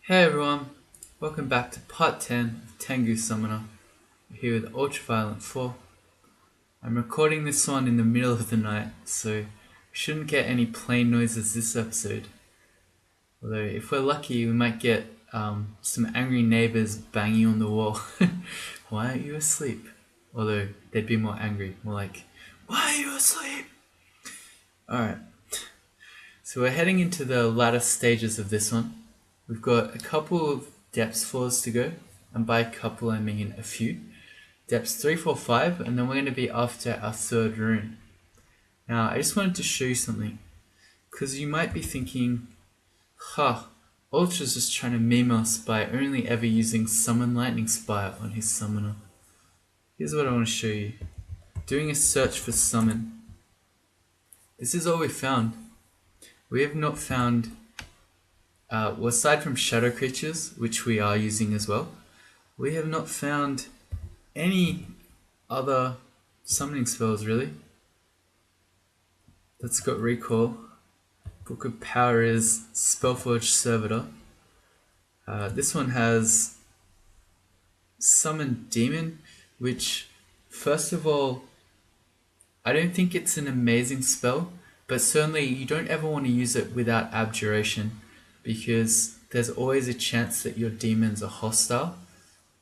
Hey everyone, welcome back to part 10 of Tengu Summoner. We're here with Ultraviolet 4. I'm recording this one in the middle of the night, so we shouldn't get any plane noises this episode. Although if we're lucky, we might get some angry neighbors banging on the wall. Why aren't you asleep? Although they'd be more angry, more like, why are you asleep? Alright, so we're heading into the latter stages of this one. We've got a couple of depths floors to go, and by a couple I mean a few. Depths 3, 4, 5, and then we're going to be after our third rune. Now, I just wanted to show you something, because you might be thinking, Ultra's just trying to meme us by only ever using Summon Lightning Spire on his summoner. Here's what I want to show you. Doing a search for summon. This is all we found. We have not found well, aside from shadow creatures, which we are using as well, we have not found any other summoning spells really. That's got recall. Book of Power is Spellforge Servitor. This one has Summon Demon, which, first of all, I don't think it's an amazing spell, but certainly you don't ever want to use it without Abjuration, because there's always a chance that your demons are hostile,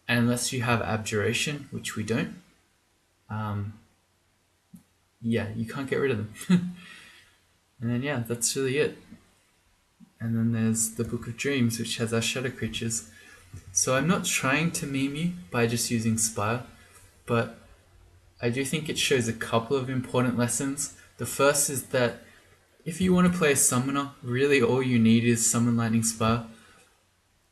and unless you have Abjuration, which we don't, yeah, you can't get rid of them. And then yeah, that's really it. And then there's the Book of Dreams, which has our shadow creatures. So I'm not trying to meme you by just using Spire, but I do think it shows a couple of important lessons. The first is that if you want to play a summoner, really all you need is Summon Lightning Spire.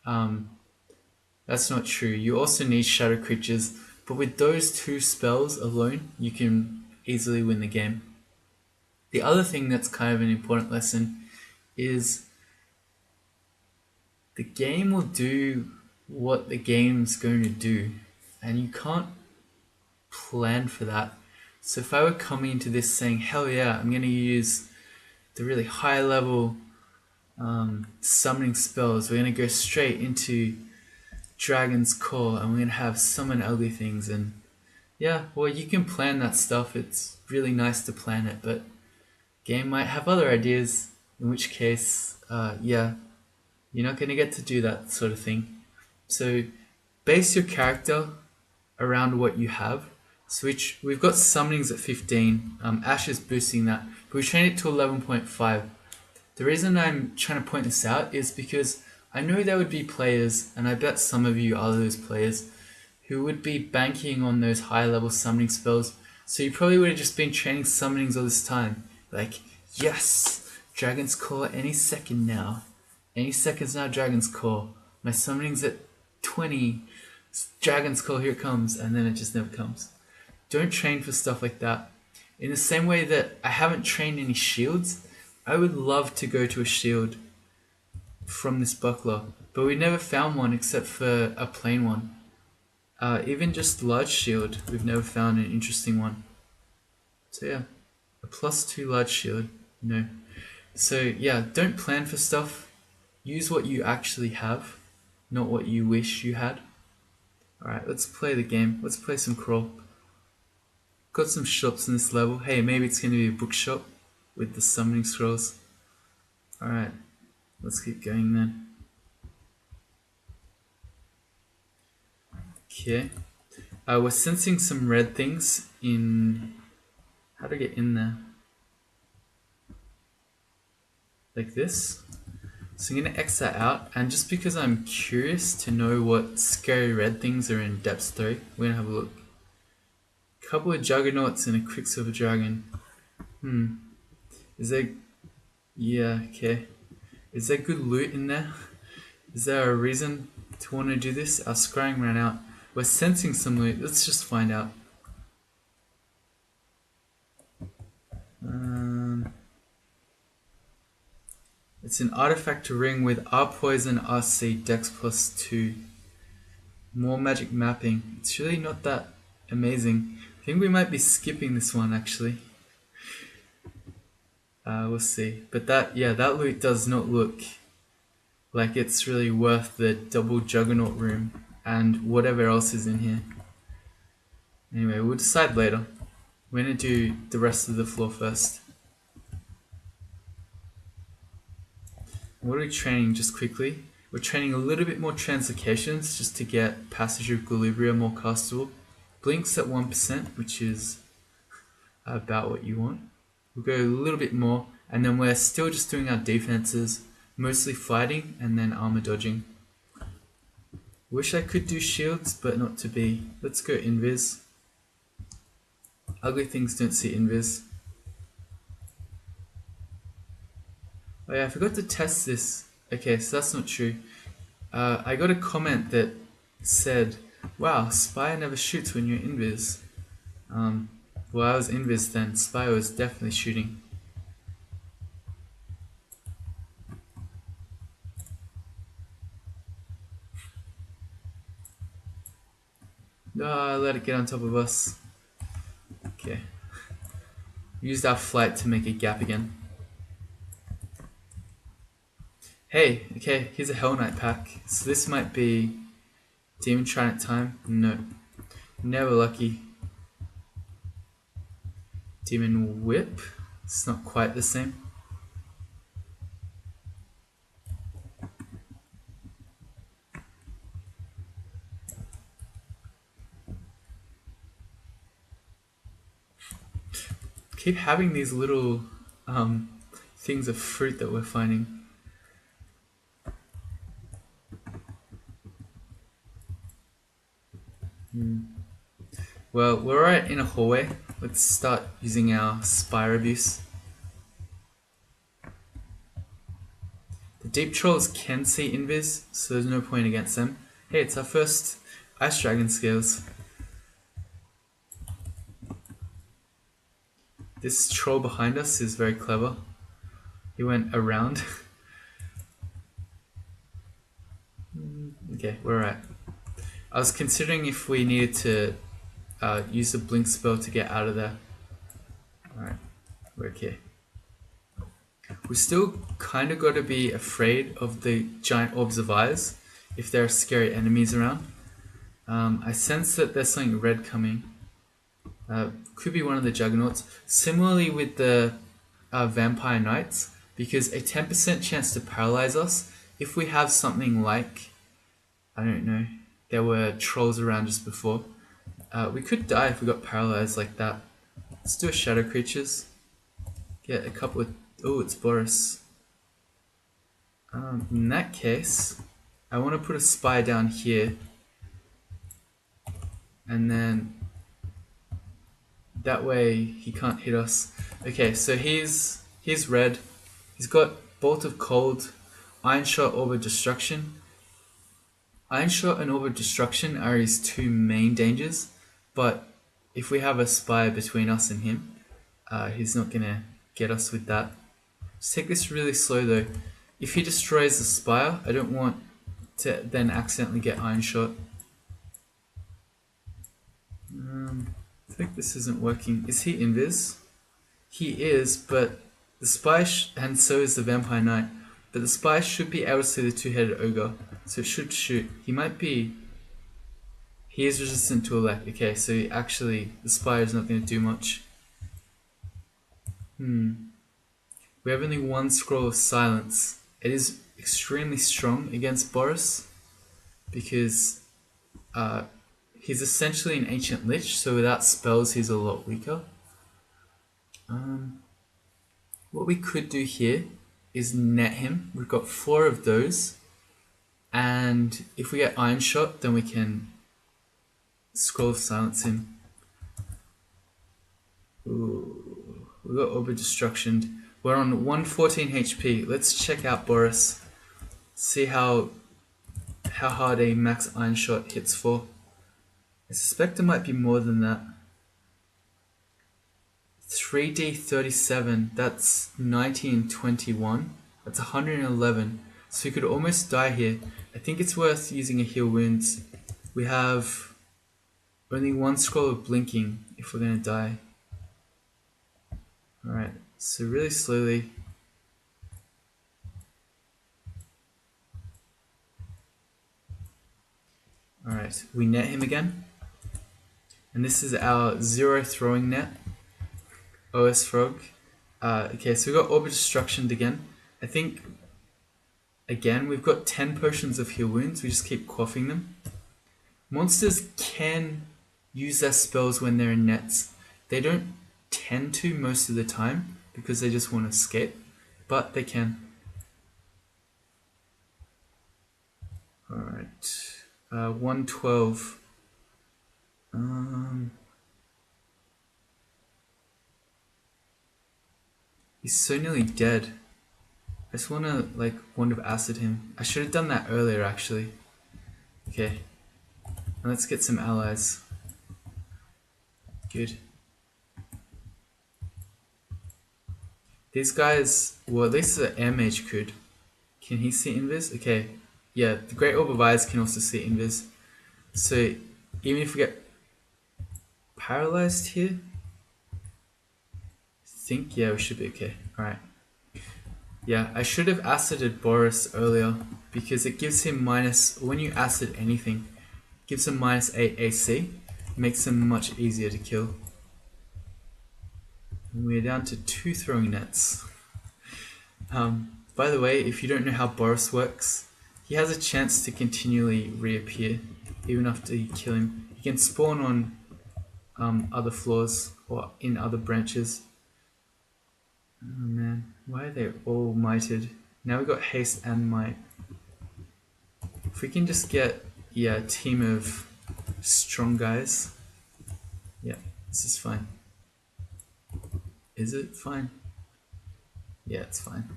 That's not true. You also need shadow creatures, but with those two spells alone, you can easily win the game. The other thing that's kind of an important lesson is the game will do what the game's going to do, and you can't plan for that. So if I were coming into this saying, hell yeah, I'm going to use the really high level summoning spells, we're going to go straight into Dragon's Core and we're going to have summon ugly things, and yeah, well, you can plan that stuff. It's really nice to plan it, but game might have other ideas, in which case, yeah, you're not going to get to do that sort of thing. So base your character around what you have. Switch. We've got summonings at 15. Ash is boosting that, but we trained it to 11.5. The reason I'm trying to point this out is because I know there would be players, and I bet some of you are those players, who would be banking on those high level summoning spells. So you probably would have just been training summonings all this time. Like, yes, Dragon's Core any second now. Any second's now Dragon's Core. My summoning's at 20. Dragon's Core, here it comes. And then it just never comes. Don't train for stuff like that. In the same way that I haven't trained any shields, I would love to go to a shield from this buckler, but we never found one except for a plain one. Even just large shield, we've never found an interesting one. So yeah, a +2 large shield, no. So yeah, don't plan for stuff. Use what you actually have, not what you wish you had. Alright, let's play the game. Let's play some crawl. Got some shops in this level. Hey, maybe it's going to be a bookshop with the summoning scrolls. Alright, let's keep going then. Okay. We're sensing some red things in... How do I get in there? Like this. So I'm going to X that out, and just because I'm curious to know what scary red things are in Depths 3, we're going to have a look. Couple of Juggernauts and a Quicksilver Dragon. Is there... Yeah, okay. Is there good loot in there? Is there a reason to want to do this? Our scrying ran out. We're sensing some loot. Let's just find out. It's an artifact ring with R Poison, RC, Dex +2. More magic mapping. It's really not that amazing. I think we might be skipping this one actually. We'll see. But that loot does not look Like it's really worth the double juggernaut room and whatever else is in here. Anyway, we'll decide later. We're gonna do the rest of the floor first. What are we training just quickly? We're training a little bit more translocations just to get Passage of Equilibrium more castable. Blinks at 1%, which is about what you want. We'll go a little bit more, and then we're still just doing our defenses, mostly fighting and then armor dodging. Wish I could do shields, but not to be. Let's go invis. Ugly things don't see invis. Oh yeah, I forgot to test this. Okay, so that's not true. I got a comment that said, wow, Spy never shoots when you're invis. Well, I was invis then. Spy was definitely shooting. No, let it get on top of us. Okay. Used our flight to make a gap again. Hey, okay, here's a Hell Knight pack. So this might be Demon Trident time. No. Never lucky. Demon Whip. It's not quite the same. Keep having these little things of fruit that we're finding. Well, we're right in a hallway. Let's start using our Spire Abuse. The Deep Trolls can see invis, so there's no point against them. Hey, it's our first Ice Dragon skills. This troll behind us is very clever. He went around. Okay, we're right. I was considering if we needed to use the blink spell to get out of there. Alright, we're okay. We still kind of got to be afraid of the giant orbs of eyes if there are scary enemies around. I sense that there's something red coming. Could be one of the juggernauts. Similarly with the vampire knights, because a 10% chance to paralyze us if we have something like, I don't know, there were trolls around just before. We could die if we got paralyzed like that. Let's do a shadow creatures. Get a couple of... Oh, it's Boris. In that case, I want to put a spy down here. And then... that way he can't hit us. Okay, so he's red. He's got Bolt of Cold, Iron Shot, Orb of Destruction. Iron Shot and Orb of Destruction are his two main dangers, but if we have a spy between us and him, he's not gonna get us with that. Just take this really slow though. If he destroys the spire, I don't want to then accidentally get Iron Shot. I think this isn't working. Is he invis? He is, but the spy and so is the vampire knight. But the spy should be able to see the two-headed ogre, so it should shoot. He might be... He is resistant to elect. Okay, so actually the spy is not going to do much. We have only one scroll of silence. It is extremely strong against Boris because he's essentially an ancient lich, so without spells he's a lot weaker. What we could do here is net him. We've got 4 of those, and if we get Iron Shot, then we can Scroll of Silence him. Ooh, we got Orb of Destruction. We're on 114 HP. Let's check out Boris. See how hard a max Iron Shot hits for. I suspect it might be more than that. 3d37, that's 90 and 21. That's 111. So we could almost die here. I think it's worth using a heal wounds. We have only 1 scroll of blinking if we're gonna die. Alright, so really slowly. Alright, we net him again. And this is our 0 throwing net. OS Frog. Okay, so we got Orbit Destruction again. I think, again, we've got 10 potions of heal wounds. We just keep quaffing them. Monsters can use their spells when they're in nets. They don't tend to most of the time because they just want to escape, but they can. Alright, 112. He's so nearly dead. I just want to like Wand of Acid him. I should have done that earlier actually. Okay, and let's get some allies. Good. These guys, well at least the air mage could. Can he see invis? Okay, yeah, the Great Orb of Eyes can also see invis. So even if we get paralyzed here, I think, yeah, we should be okay. Alright. Yeah, I should have acided Boris earlier because it gives him minus, when you acid anything, it gives him -8 AC. Makes him much easier to kill. And we're down to 2 throwing nets. By the way, if you don't know how Boris works, he has a chance to continually reappear even after you kill him. He can spawn on other floors or in other branches. Oh man, why are they all mighted? Now we've got haste and might. If we can just get, yeah, a team of strong guys. Yeah, this is fine. Is it fine? Yeah, it's fine.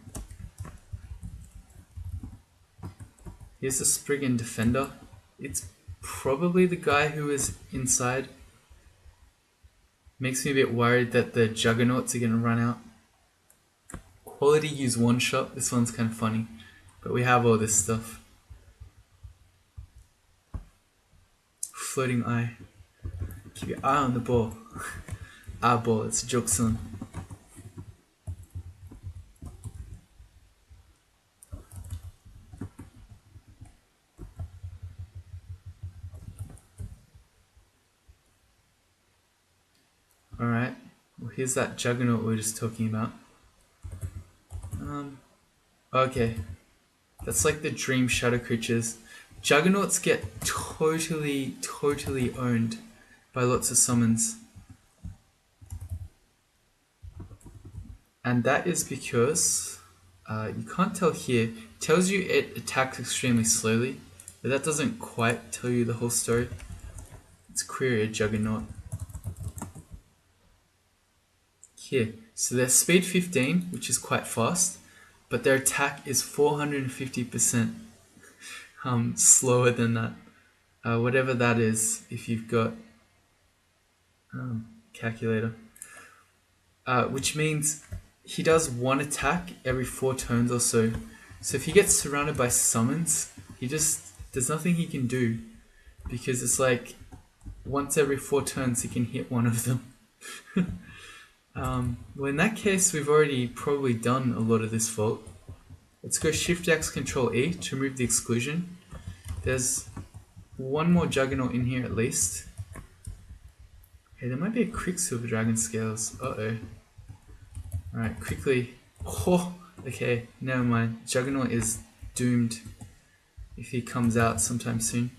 Here's the Spriggan Defender. It's probably the guy who is inside. Makes me a bit worried that the Juggernauts are going to run out. Quality use one shot. This one's kind of funny. But we have all this stuff. Floating eye. Keep your eye on the ball. Our ball, it's a joke son. Alright, well here's that Juggernaut we were just talking about. Okay, that's like the dream shadow creatures. Juggernauts get totally owned by lots of summons. And that is because, you can't tell here, it tells you it attacks extremely slowly, but that doesn't quite tell you the whole story. Let's query a Juggernaut. Here, so they're speed 15, which is quite fast, but their attack is 450% slower than that. Whatever that is, if you've got calculator. Which means he does one attack every 4 turns or so. So if he gets surrounded by summons, there's nothing he can do, because it's like once every 4 turns he can hit one of them. Well, in that case, we've already probably done a lot of this vault. Let's go Shift X, Control E to remove the exclusion. There's one more Juggernaut in here at least. Hey, there might be a Quicksilver Dragon Scales. Uh-oh. Alright, quickly. Oh, okay, never mind. Juggernaut is doomed if he comes out sometime soon.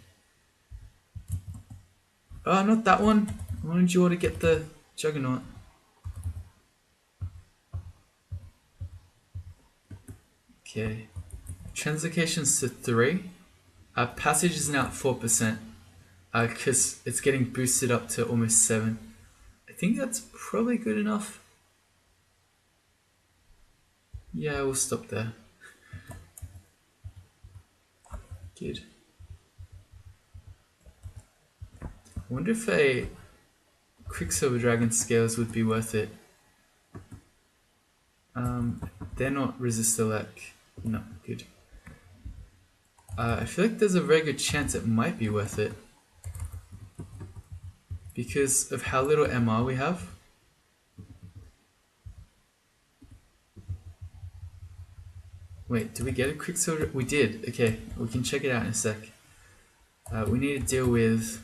Oh, not that one. I wanted you all to get the Juggernaut. Okay, translocations to 3. Passage is now at 4%, because it's getting boosted up to almost 7. I think that's probably good enough. Yeah, we'll stop there. Good. I wonder if a Quicksilver Dragon Scales would be worth it. They're not resist-elect. No, good. I feel like there's a very good chance it might be worth it, because of how little MR we have. Wait, did we get a Quicksilver? We did. Okay, we can check it out in a sec. We need to deal with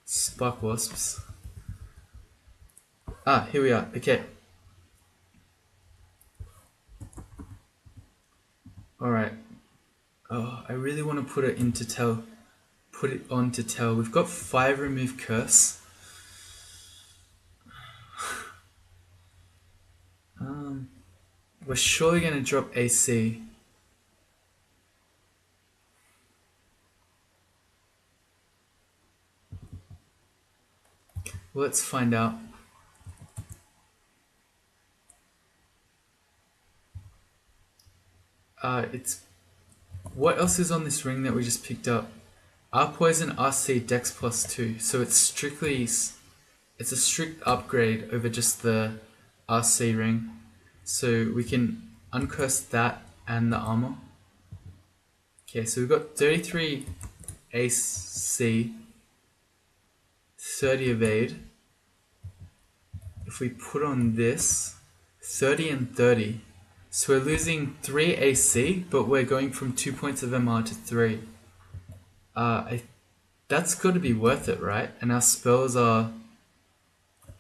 spark wasps. Ah, here we are. Okay. Alright. Oh, I really want to put it into tail. Put it on to tail. We've got 5 remove curse. We're surely going to drop AC. Let's find out. It's what else is on this ring that we just picked up? R poison, RC, Dex +2. So it's a strict upgrade over just the RC ring. So we can uncurse that and the armor. Okay, so we've got 33 AC, 30 evade. If we put on this, 30 and 30. So we're losing 3 AC, but we're going from 2 points of MR to 3. That's got to be worth it, right? And our spells are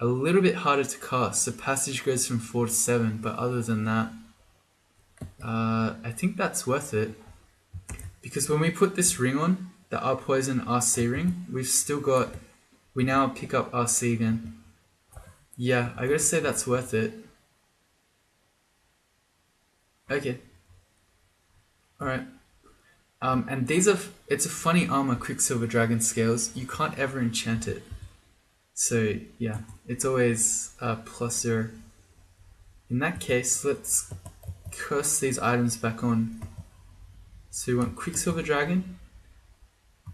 a little bit harder to cast. So passage goes from 4 to 7, but other than that, I think that's worth it. Because when we put this ring on, the R Poison RC ring, we now pick up RC again. Yeah, I gotta say that's worth it. Okay. Alright. And it's a funny armor, Quicksilver Dragon Scales. You can't ever enchant it. So yeah, it's always +0. In that case, let's curse these items back on. So we want Quicksilver Dragon,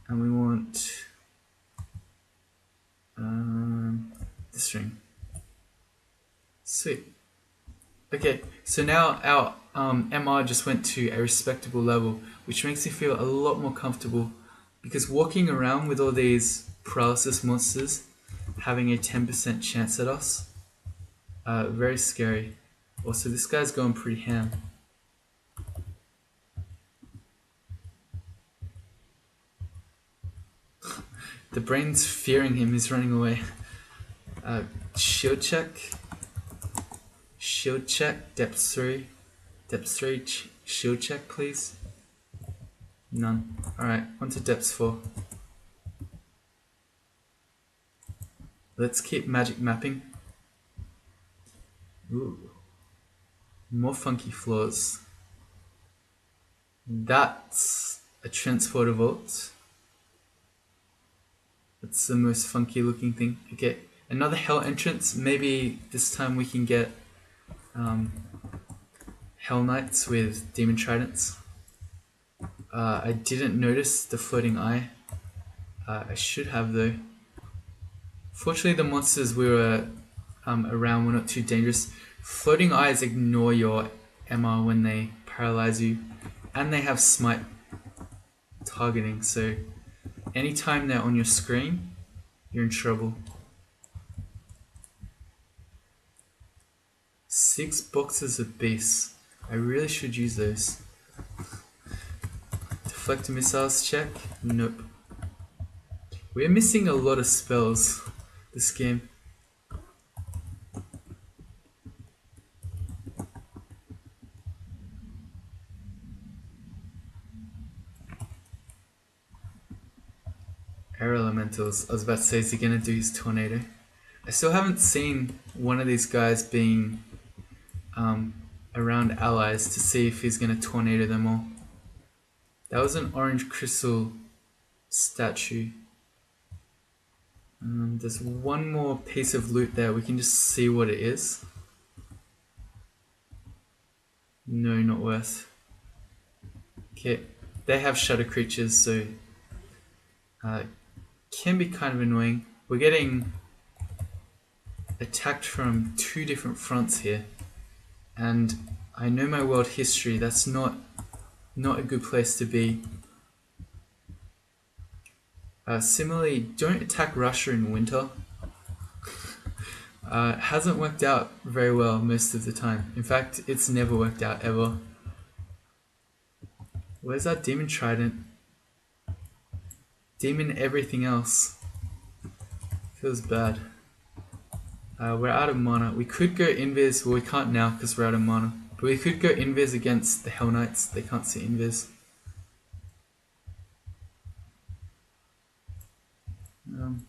and we want this ring. Sweet. Okay, so now our MR just went to a respectable level, which makes me feel a lot more comfortable, because walking around with all these paralysis monsters having a 10% chance at us, very scary. Also, this guy's going pretty ham. The brain's fearing him, he's running away. Shield check. Shield check, depth 3. Depth 3, shield check, please. None. Alright, on to depth 4. Let's keep magic mapping. Ooh. More funky floors. That's a transporter vault. That's the most funky looking thing. Okay, another hell entrance. Maybe this time we can get Hell Knights with Demon Tridents. I didn't notice the floating eye. I should have though. Fortunately, the monsters we were around were not too dangerous. Floating eyes ignore your MR when they paralyze you, and they have smite targeting, so anytime they're on your screen, you're in trouble. 6 boxes of beasts. I really should use those. Deflect missiles check? Nope. We're missing a lot of spells this game. Air elementals. I was about to say, is he gonna do his tornado? I still haven't seen one of these guys being around allies to see if he's gonna tornado them all. That was an orange crystal statue. There's one more piece of loot there. We can just see what it is. No, not worth. Okay, they have shadow creatures, so can be kind of annoying. We're getting attacked from 2 different fronts here, and I know my world history. That's not a good place to be. Similarly, don't attack Russia in winter. It hasn't worked out very well most of the time. In fact, it's never worked out ever. Where's that Demon Trident? demon everything else. Feels bad. We're out of mana. We could go invis, well we can't now because we're out of mana. But we could go invis against the Hell Knights, they can't see invis.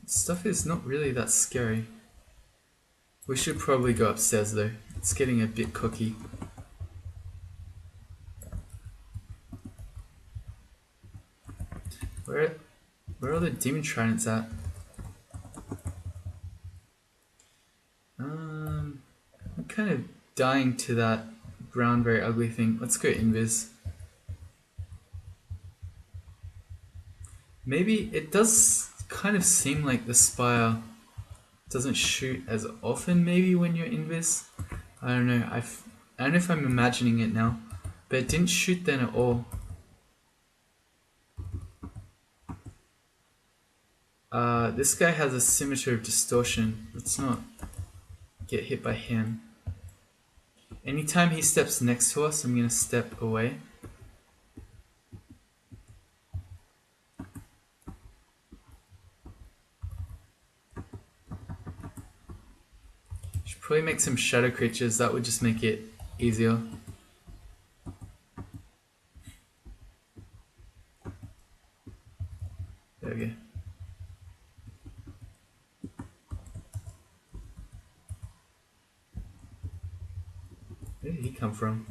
Stuff is not really that scary. We should probably go upstairs though, it's getting a bit cocky. Where are the demon tridents at? I'm kind of dying to that brown very ugly thing. Let's go invis. Maybe it does kind of seem like the spire doesn't shoot as often maybe when you're invis. I don't know. I don't know if I'm imagining it now, but it didn't shoot then at all. This guy has a scimitar of distortion. Let's not get hit by him. Anytime he steps next to us, I'm gonna step away. Should probably make some shadow creatures, that would just make it easier. There we go. Where did he come from?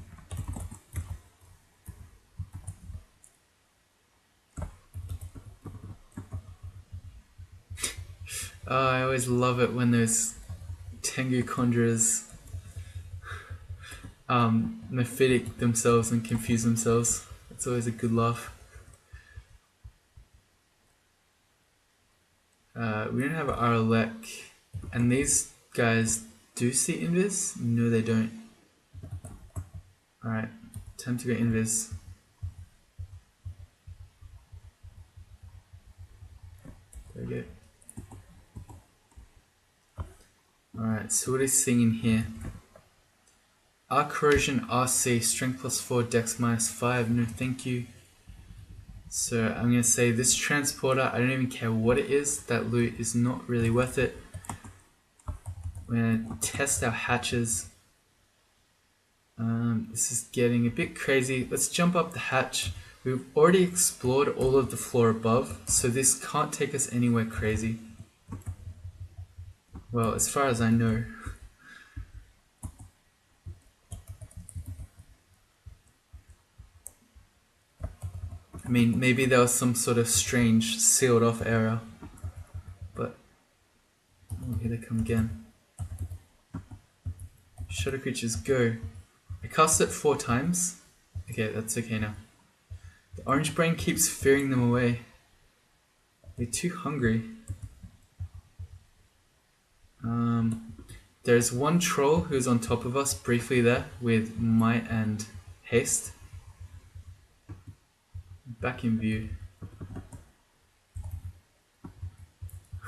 Oh, I always love it when those Tengu conjurers mephitic themselves and confuse themselves. It's always a good laugh. We don't have Aralek, and these guys do see invis? No, they don't. Alright, time to go invis. There we go. Alright, so what is singing here? Arc corrosion RC, strength +4, dex -5. No, thank you. So I'm gonna say this transporter, I don't even care what it is, that loot is not really worth it. We're gonna test our hatches. This is getting a bit crazy. Let's jump up the hatch. We've already explored all of the floor above, so this can't take us anywhere crazy. Well, as far as I know. I mean, maybe there was some sort of strange sealed off area, but oh, here they come again. Shadow creatures, go. I cast it 4 times. Okay, that's okay now. The orange brain keeps fearing them away. They're too hungry. There's one troll who's on top of us briefly there with might and haste. Back in view.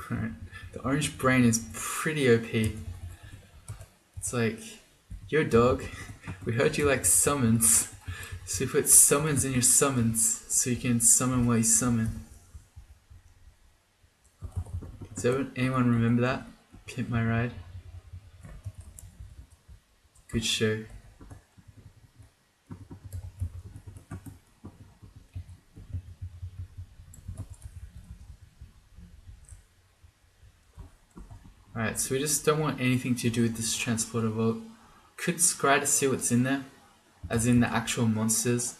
Alright, the orange brain is pretty OP. It's like, yo dog, we heard you like summons, so we put summons in your summons so you can summon while you summon. Does anyone remember that? Pimp My Ride? Good show. Alright, so we just don't want anything to do with this transporter vault. Could scry to see what's in there, as in the actual monsters.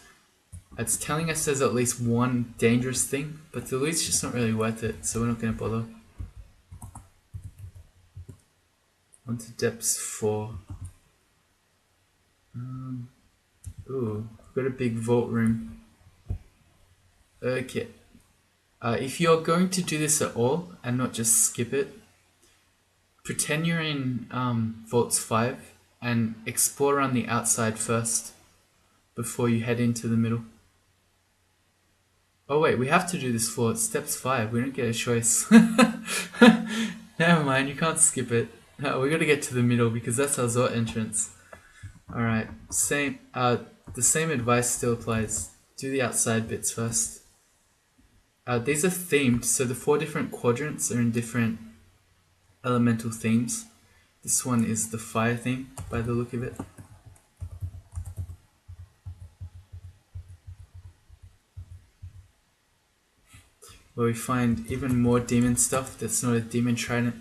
It's telling us there's at least one dangerous thing, but the loot's just not really worth it, so we're not going to bother. On to depths 4. Ooh, got a big vault room. Okay. If you're going to do this at all, and not just skip it, pretend you're in Vaults 5 and explore around the outside first before you head into the middle. Oh wait, we have to do this floor. It's steps 5. We don't get a choice. Never mind, you can't skip it. No, we gotta get to the middle because that's our Zort entrance. Alright, the same advice still applies. Do the outside bits first. These are themed, so the 4 different quadrants are in different elemental themes. This one is the fire theme by the look of it. Where we find even more demon stuff that's not a demon trident.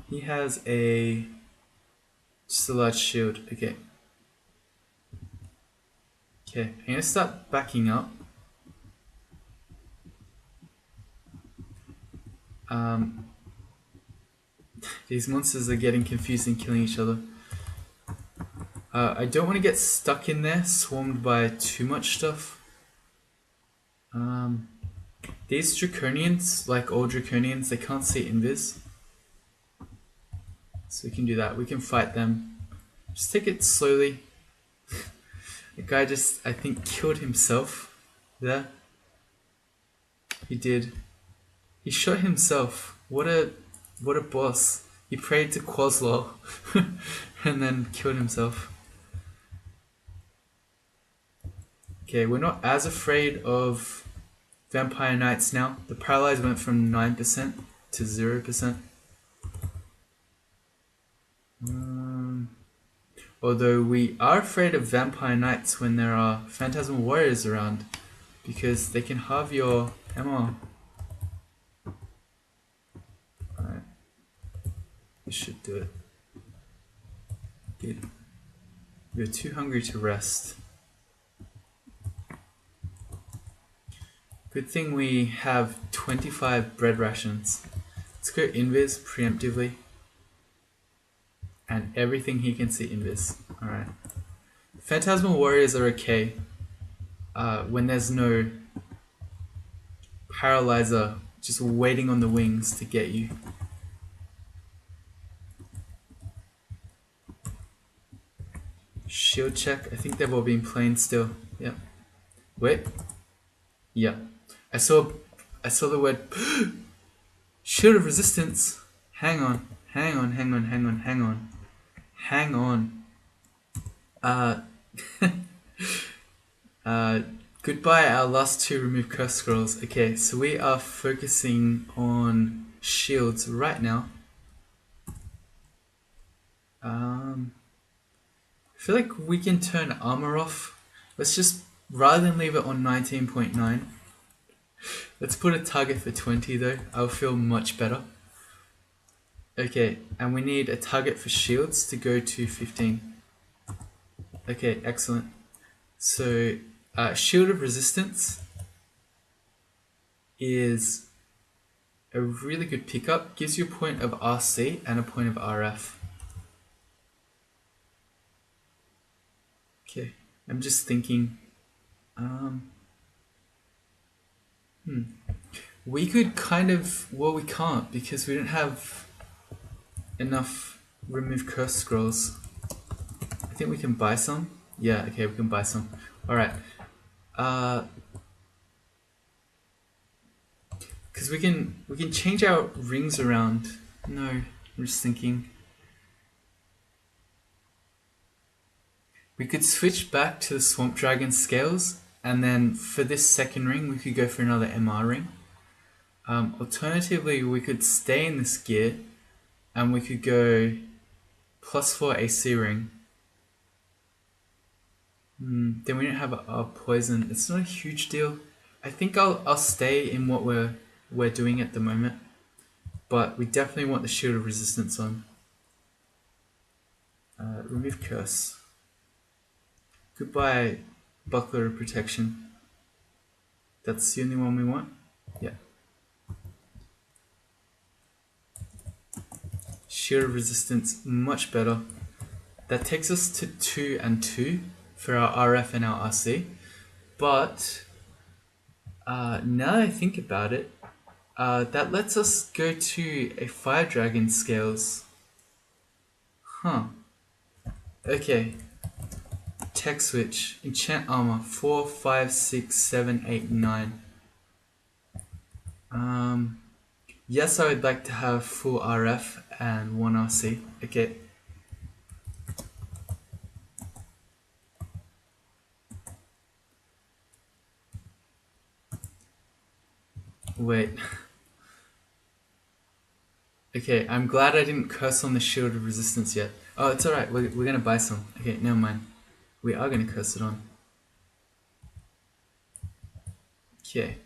He has just a large shield. Okay. Okay, I'm gonna start backing up. These monsters are getting confused and killing each other. I don't want to get stuck in there, swarmed by too much stuff. These draconians, like all draconians, they can't see invis. So we can do that. We can fight them. Just take it slowly. The guy just, I think, killed himself there. He did. He shot himself. What a boss. He prayed to Quaslaw and then killed himself. Okay, we're not as afraid of Vampire Knights now. The paralyze went from 9% to 0%. Although we are afraid of Vampire Knights when there are Phantasmal Warriors around, because they can halve your MR. Alright. This should do it. Good. We're too hungry to rest. Good thing we have 25 bread rations. Let's go invis preemptively. And everything he can see invis. Alright. Phantasmal Warriors are okay when there's no paralyzer just waiting on the wings to get you. Shield check. I think they've all been playing still. Yep. Wait. Yep. I saw the word shield of resistance. Hang on. Goodbye our last 2 remove curse scrolls. Okay, so we are focusing on shields right now. I feel like we can turn armor off. Let's just, rather than leave it on 19.9, let's put a target for 20 though. I'll feel much better. Okay, and we need a target for shields to go to 15. Okay, excellent. So, shield of resistance is a really good pickup. Gives you a point of RC and a point of RF. Okay, I'm just thinking. We could kind of, well, we can't because we don't have enough remove curse scrolls. I think we can buy some. Yeah, okay, we can buy some. Alright. Because we can change our rings around. No, I'm just thinking. We could switch back to the Swamp Dragon scales, and then for this second ring, we could go for another MR ring. Alternatively, we could stay in this gear, and we could go +4 AC ring. Then we don't have a poison. It's not a huge deal. I think I'll stay in what we're doing at the moment, but we definitely want the shield of resistance on. Remove curse. Goodbye, buckler of protection. That's the only one we want. Yeah. Shield of resistance, much better. That takes us to 2 and 2 for our RF and our RC. But now that I think about it, that lets us go to a Fire Dragon scales. Huh. Okay. Tech switch. Enchant armor. 4, 5, 6, 7, 8, 9. Yes, I would like to have full RF and 1 RC. Okay. Wait. Okay, I'm glad I didn't curse on the shield of resistance yet. Oh, it's alright, we're gonna buy some. Okay, never mind. We are gonna curse it on. Okay.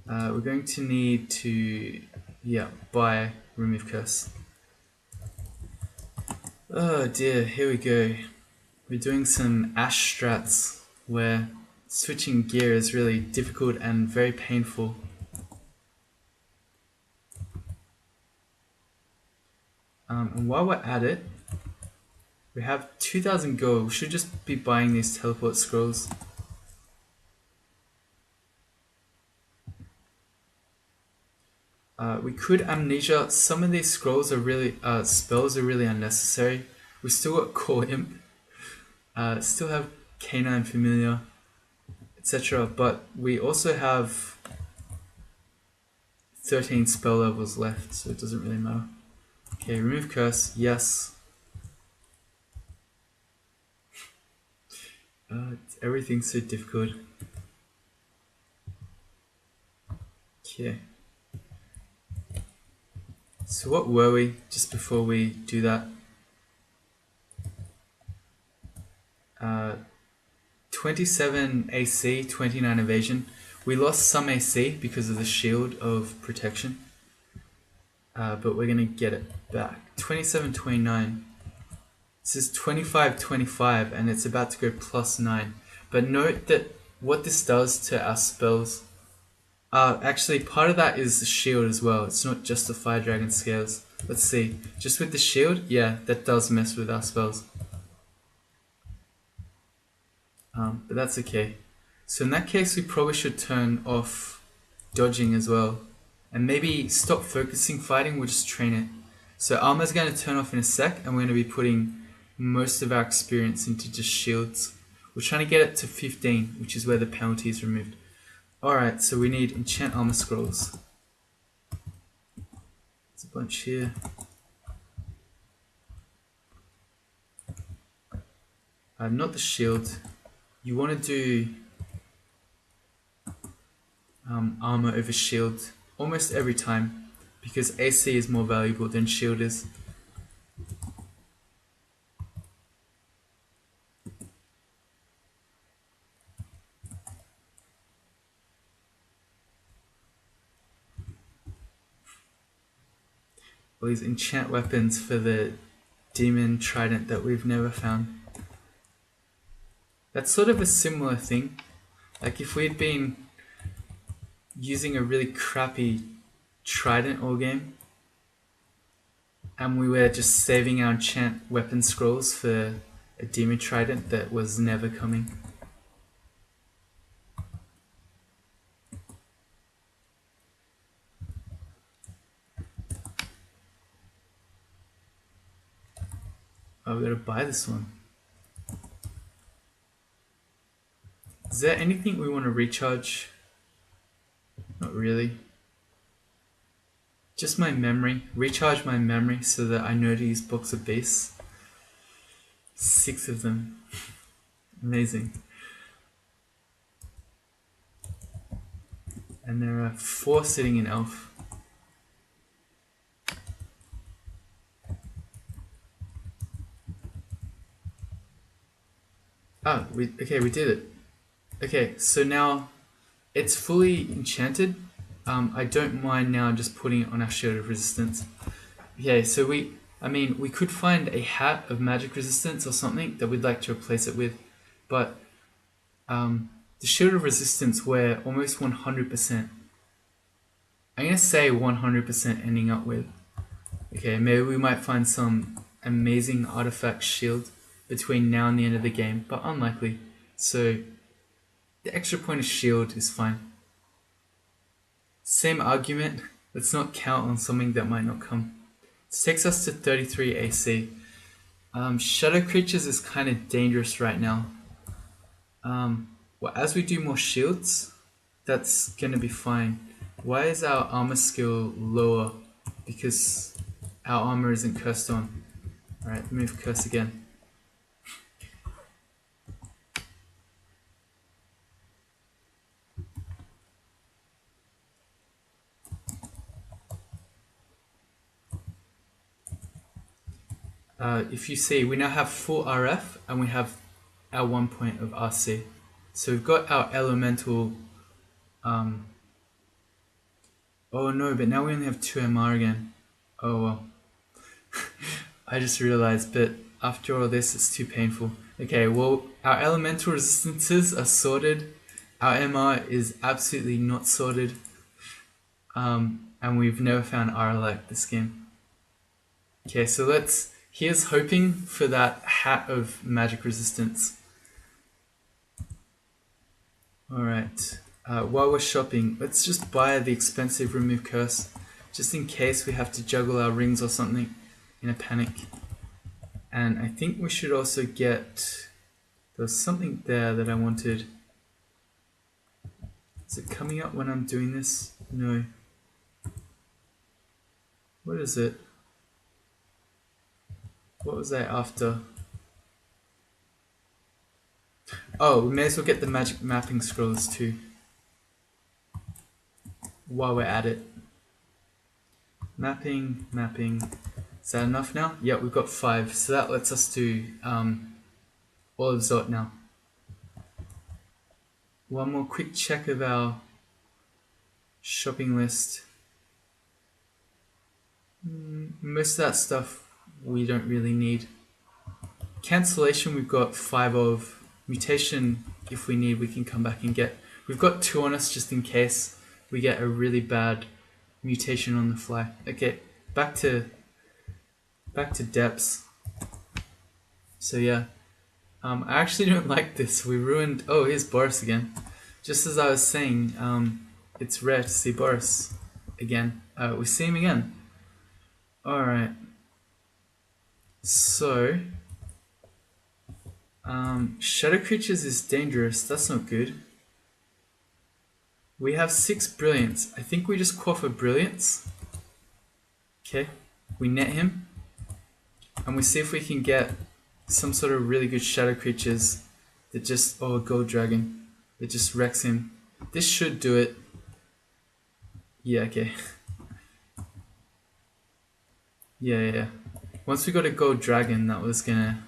We're going to need to, yeah, buy remove curse. Oh dear, here we go. We're doing some Ash strats where switching gear is really difficult and very painful. And while we're at it, we have 2,000 gold. We should just be buying these teleport scrolls. We could amnesia. Some of these scrolls are really spells are really unnecessary. We still got core imp, still have canine familiar, etc. But we also have 13 spell levels left, so it doesn't really matter. Okay, remove curse. Yes. Everything's so difficult. Okay. So what were we just before we do that? 27 AC, 29 evasion. We lost some AC because of the shield of protection, but we're gonna get it back. 27, 29. This is 25, 25, and it's about to go plus 9. But note that what this does to our spells. Actually, part of that is the shield as well. It's not just the Fire Dragon scales. Let's see. Just with the shield, yeah, that does mess with our spells. But that's okay. So in that case, we probably should turn off dodging as well. And maybe stop focusing fighting, we'll just train it. So armor's going to turn off in a sec, and we're going to be putting most of our experience into just shields. We're trying to get it to 15, which is where the penalty is removed. Alright, so we need enchant armor scrolls. There's a bunch here. Not the shield. You want to do armor over shield almost every time, because AC is more valuable than shield is. All these enchant weapons for the demon trident that we've never found. That's sort of a similar thing. Like if we'd been using a really crappy trident all game, and we were just saving our enchant weapon scrolls for a demon trident that was never coming. Oh, we gotta buy this one. Is there anything we want to recharge? Not really. Just my memory. Recharge my memory so that I know to use Box of Beasts. 6 of them. Amazing. And there are 4 sitting in Elf. Oh, we did it. Okay, so now it's fully enchanted. I don't mind now just putting it on our Shield of Resistance. Okay, so we could find a hat of magic resistance or something that we'd like to replace it with, but the Shield of Resistance we're almost 100%. I'm gonna say 100% ending up with. Okay, maybe we might find some amazing artifact shield between now and the end of the game, but unlikely. So the extra point of shield is fine. Same argument, let's not count on something that might not come. This takes us to 33 AC. Shadow creatures is kind of dangerous right now. Well, as we do more shields, that's gonna be fine. Why is our armor skill lower? Because our armor isn't cursed on. Alright, move curse again. If you see, we now have full RF and we have our 1 point of RC. So we've got our elemental. Oh no, but now we only have 2 MR again. Oh well. I just realized, but after all this, it's too painful. Okay, well, our elemental resistances are sorted. Our MR is absolutely not sorted. And we've never found R like this game. Okay, so here's hoping for that hat of magic resistance. Alright, while we're shopping, let's just buy the expensive remove curse, just in case we have to juggle our rings or something in a panic. And I think we should also get, there's something there that I wanted. Is it coming up when I'm doing this? No. What is it? What was I after? Oh, we may as well get the magic mapping scrolls too, while we're at it. Mapping. Is that enough now? Yeah, we've got 5, so that lets us do all of Zot now. One more quick check of our shopping list. Most of that stuff we don't really need. Cancellation we've got 5 of. Mutation, if we need, we can come back and get. We've got 2 on us just in case we get a really bad mutation on the fly. Okay, back to depths. So yeah, I actually don't like this. We ruined. Oh, here's Boris again. Just as I was saying, it's rare to see Boris again. We see him again. All right. So, shadow creatures is dangerous. That's not good. We have 6 brilliance. I think we just quaff a brilliance. Okay, we net him, and we see if we can get some sort of really good shadow creatures that just, oh, a gold dragon that just wrecks him. This should do it. Yeah, okay. Yeah. Once we got a gold dragon, that was gonna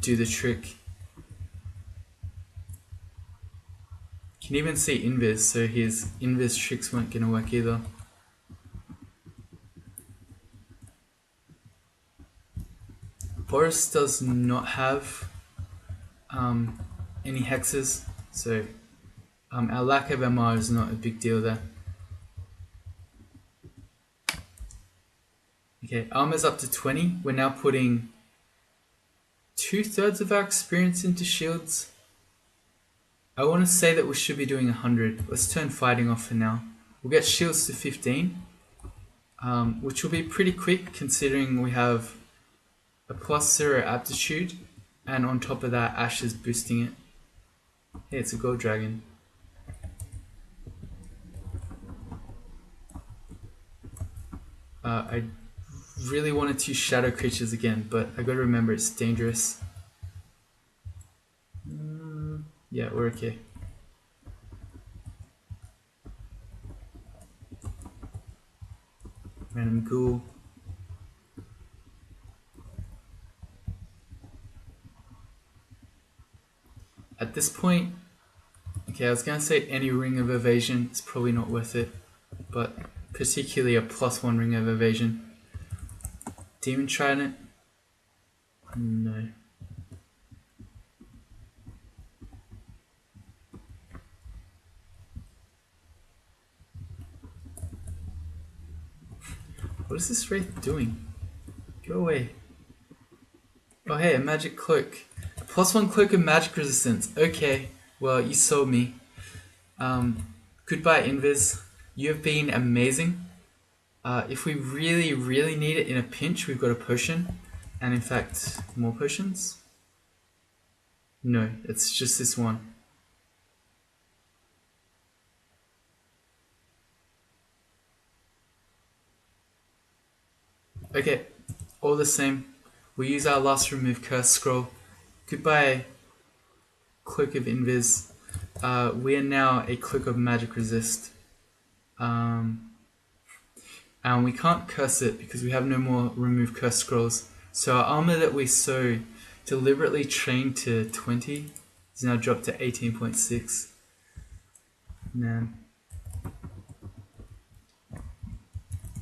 do the trick. Can even see invis, so his invis tricks weren't gonna work either. Boris does not have any hexes, so our lack of MR is not a big deal there. Okay, armor's up to 20. We're now putting 2/3 of our experience into shields. I want to say that we should be doing 100. Let's turn fighting off for now. We'll get shields to 15, which will be pretty quick considering we have a +0 aptitude, and on top of that, Ash is boosting it. Hey, it's a gold dragon. I really wanted to use shadow creatures again, but I gotta remember it's dangerous. Yeah, we're okay. Random ghoul. At this point, okay, I was gonna say any ring of evasion is probably not worth it, but particularly a +1 ring of evasion. Demon Trident? No. What is this wraith doing? Go away. Oh hey, a magic cloak. A +1 cloak of magic resistance. Okay, well you sold me. Goodbye Invis. You have been amazing. If we really need it in a pinch, we've got a potion. And in fact, more potions? No, it's just this one. Okay, all the same, we use our last remove curse scroll. Goodbye, Cloak of Invis. We are now a Cloak of Magic Resist. And we can't curse it because we have no more remove curse scrolls. So our armor that we so deliberately trained to 20 is now dropped to 18.6. Man.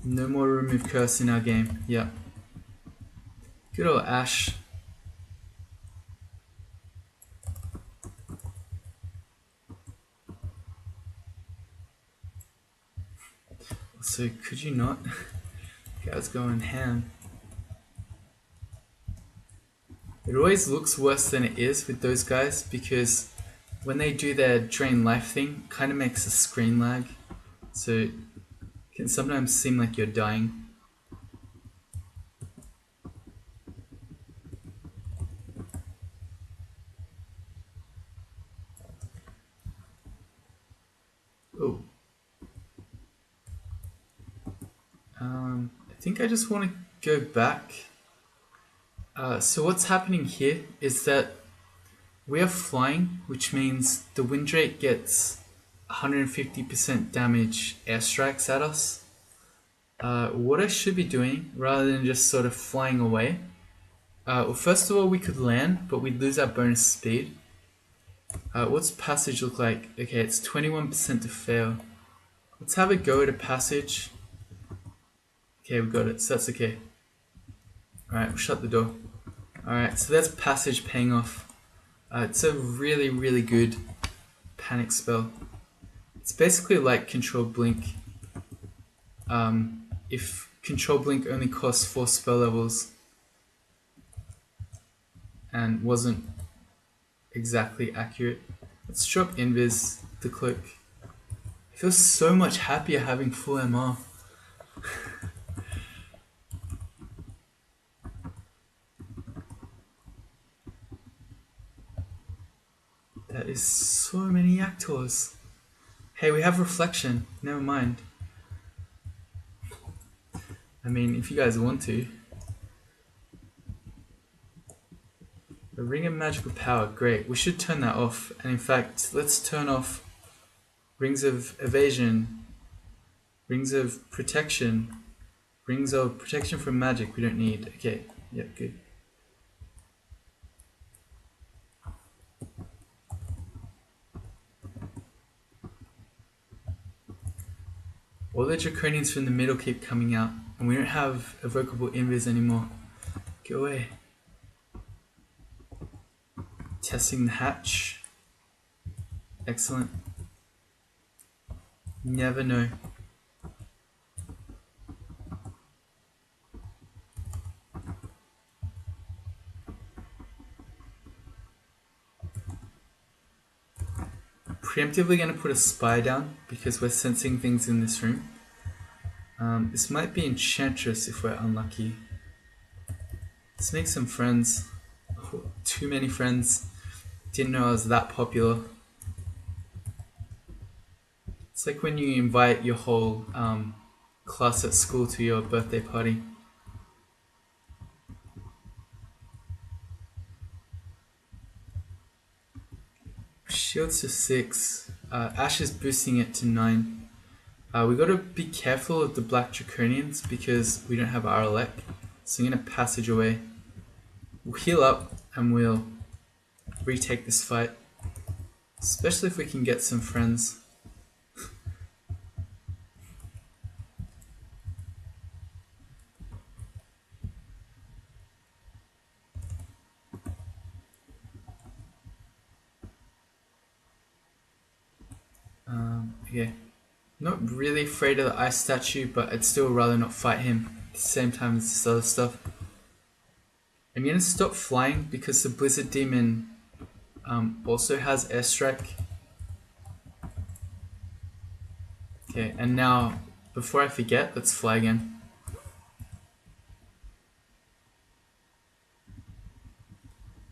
No more remove curse in our game. Yep. Good old Ash. So could you not? Guys going ham. It always looks worse than it is with those guys because when they do their drain life thing, kind of makes a screen lag. So it can sometimes seem like you're dying. Oh. I think I just want to go back. So what's happening here is that we are flying, which means the windrake gets 150% damage airstrikes at us. What I should be doing, rather than just sort of flying away, well, first of all, we could land, but we'd lose our bonus speed. What's passage look like? Okay, it's 21% to fail. Let's have a go at a passage. Okay, we got it, so that's okay. Alright, we'll shut the door. Alright, so that's passage paying off. It's a really, really good panic spell. It's basically like Control Blink. If Control Blink only costs 4 spell levels and wasn't exactly accurate. Let's drop Invis, the cloak. I feel so much happier having full MR. That is so many Actors. Hey, we have Reflection. Never mind. I mean, if you guys want to. The Ring of Magical Power, great. We should turn that off. And in fact, let's turn off Rings of Evasion, Rings of Protection, Rings of Protection from Magic we don't need. Okay, yep, good. All the Draconians from the middle keep coming out, and we don't have Evocable Invis anymore. Go away. Testing the hatch. Excellent. Never know. Preemptively going to put a spy down because we're sensing things in this room. This might be Enchantress if we're unlucky. Let's make some friends. Oh, too many friends. Didn't know I was that popular. It's like when you invite your whole class at school to your birthday party. Shields to 6. Ash is boosting it to 9. We gotta be careful of the Black Draconians because we don't have Aralek. So I'm gonna passage away. We'll heal up and we'll retake this fight. Especially if we can get some friends. Okay. Not really afraid of the ice statue, but I'd still rather not fight him at the same time as this other stuff. I'm gonna stop flying because the Blizzard Demon also has airstrike. Okay, and now, before I forget, let's fly again.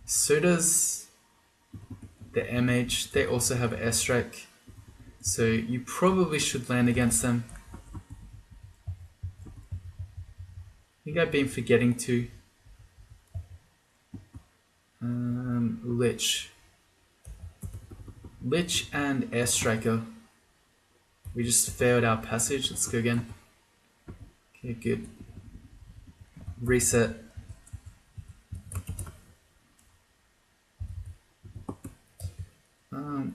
So does the MH, they also have airstrike. So you probably should land against them. think I've been forgetting to. Lich. Lich and Airstriker. We just failed our passage. Let's go again. Okay, good. Reset.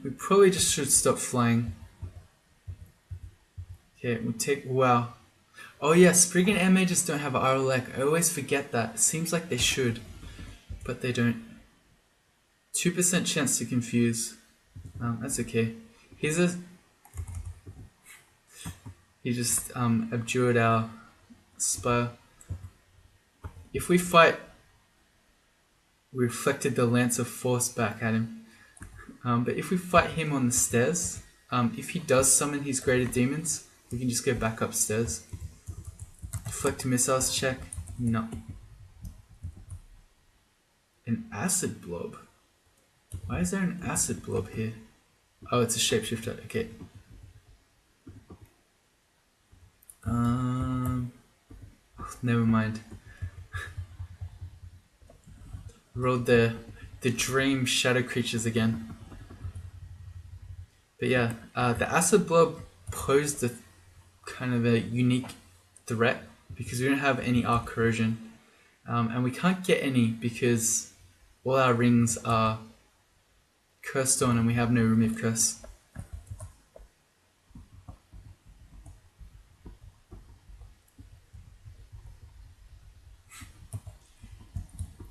We probably just should stop flying. Okay, we'll take. Wow. Oh yeah, Spriggan air mages don't have RLEC. I always forget that. It seems like they should, but they don't. 2% chance to confuse. That's okay. He just abjured our spire. If we fight, we reflected the Lance of Force back at him. But if we fight him on the stairs, if he does summon his greater demons, we can just go back upstairs. Deflect missiles check. No. An acid blob. Why is there an acid blob here? Oh, it's a shapeshifter. Okay. Never mind. Rolled the dream shadow creatures again. But yeah, the acid blob posed a kind of a unique threat because we don't have any arc corrosion, and we can't get any because all our rings are cursed on and we have no remove curse.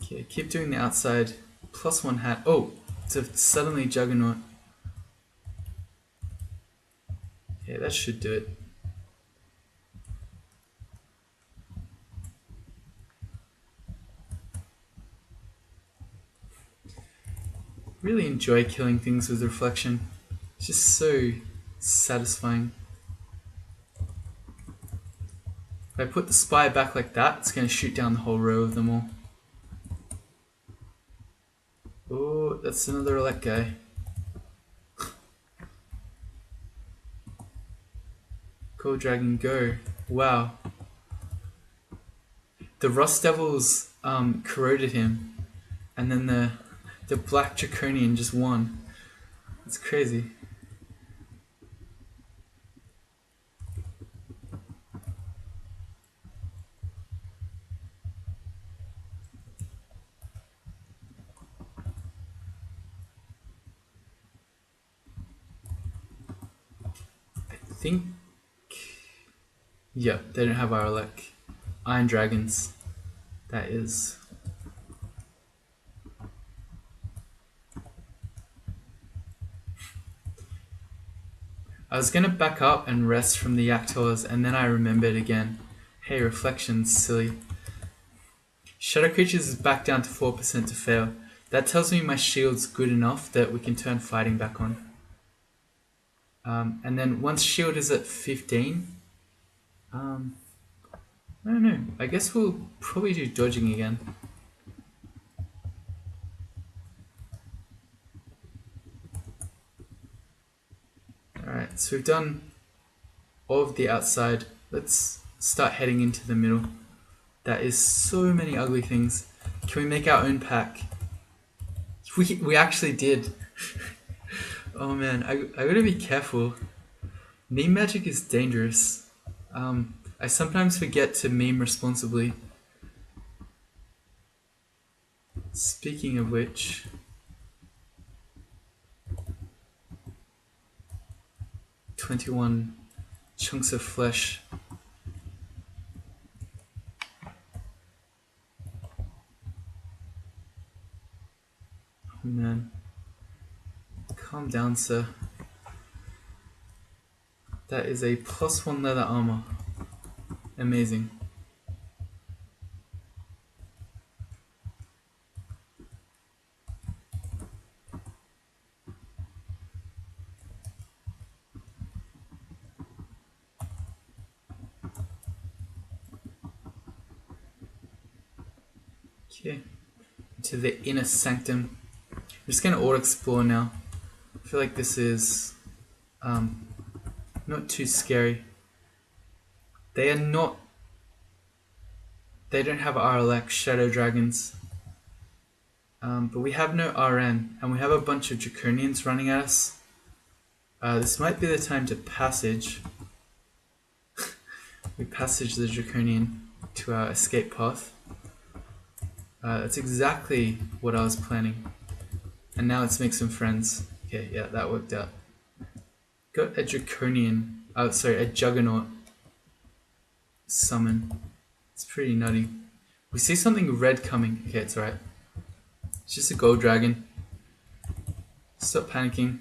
Okay, keep doing the outside. +1 hat. Oh, it's a suddenly juggernaut. Yeah, that should do it. Really enjoy killing things with reflection. It's just so satisfying. If I put the spy back like that, it's going to shoot down the whole row of them all. Oh, that's another elect guy. Gold Dragon, go. Wow. The Rust Devils corroded him, and then the Black Draconian just won. It's crazy. I think... yeah, they don't have Aralek. Iron Dragons. That is... I was gonna back up and rest from the Yaktors, and then I remembered again. Hey, reflections, silly. Shadow Creatures is back down to 4% to fail. That tells me my shield's good enough that we can turn fighting back on. And then once shield is at 15, I don't know. I guess we'll probably do dodging again. Alright, so we've done all of the outside. Let's start heading into the middle. That is so many ugly things. Can we make our own pack? We actually did. Oh man, I gotta be careful. Meme magic is dangerous. I sometimes forget to meme responsibly. Speaking of which... 21 chunks of flesh. Oh man. Calm down, sir. That is a +1 leather armor. Amazing. Okay. To the inner sanctum. I'm just gonna auto explore now. I feel like this is not too scary. They are not They don't have RLX Shadow Dragons. But we have no RN, and we have a bunch of Draconians running at us. This might be the time to passage. We passage the Draconian to our escape path. That's exactly what I was planning. And now let's make some friends. Okay, yeah, that worked out. Got a Draconian, a Juggernaut summon. It's pretty nutty. We see something red coming. Okay, it's alright. It's just a gold dragon. Stop panicking.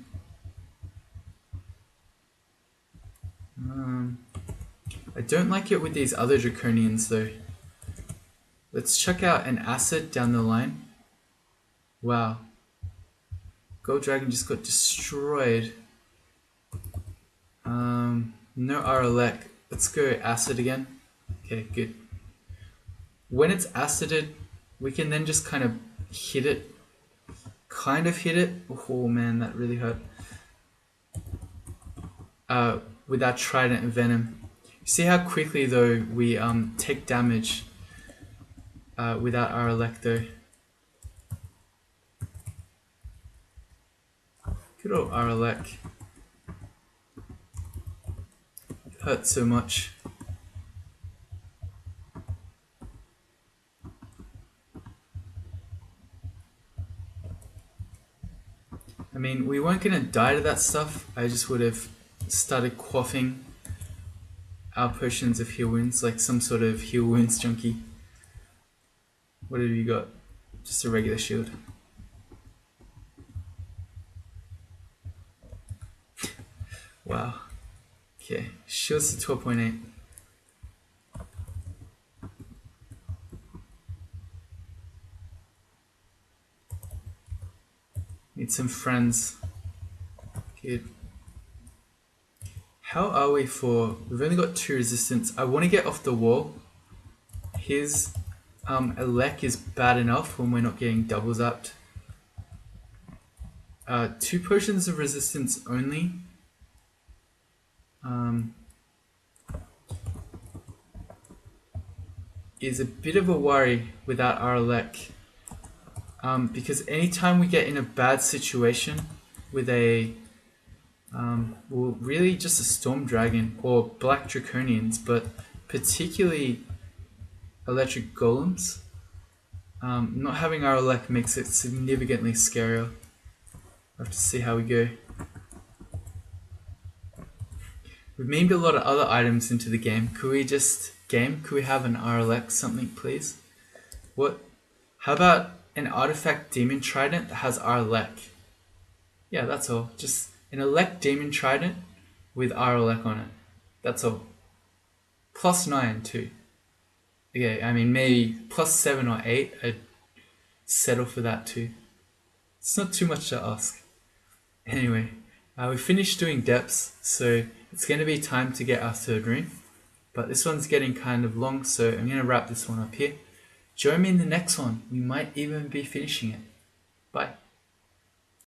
I don't like it with these other Draconians though. Let's check out an acid down the line. Wow. Gold dragon just got destroyed. No RLX. Let's go acid again. Okay, good. When it's acided, we can then just kind of hit it. Oh man, that really hurt. With our trident and venom. You see how quickly though we take damage without RLX though. Good old RLX. It hurts so much. I mean, we weren't gonna die to that stuff. I just would have started quaffing our potions of heal wounds, like some sort of heal wounds junkie. What have you got? Just a regular shield. Wow. Okay, shields to 12.8. Need some friends. Good. How are we for... We've only got 2 resistance. I want to get off the wall. His elect is bad enough when we're not getting double zapped. 2 potions of resistance only. Is a bit of a worry without our elect. Because anytime we get in a bad situation with a well, really just a Storm Dragon or Black Draconians, but particularly Electric Golems, not having our elect makes it significantly scarier. We'll have to see how we go. We've memed a lot of other items into the game. Could we just could we have an RLX something please? What? How about an artifact demon trident that has RLX? Yeah, that's all. Just an elect demon trident with RLX on it. That's all. +9 too. Okay, I mean maybe +7 or 8. I'd settle for that too. It's not too much to ask. Anyway, we finished doing depths, so it's going to be time to get our 3rd rune. But this one's getting kind of long, so I'm going to wrap this one up here. Join me in the next one. We might even be finishing it.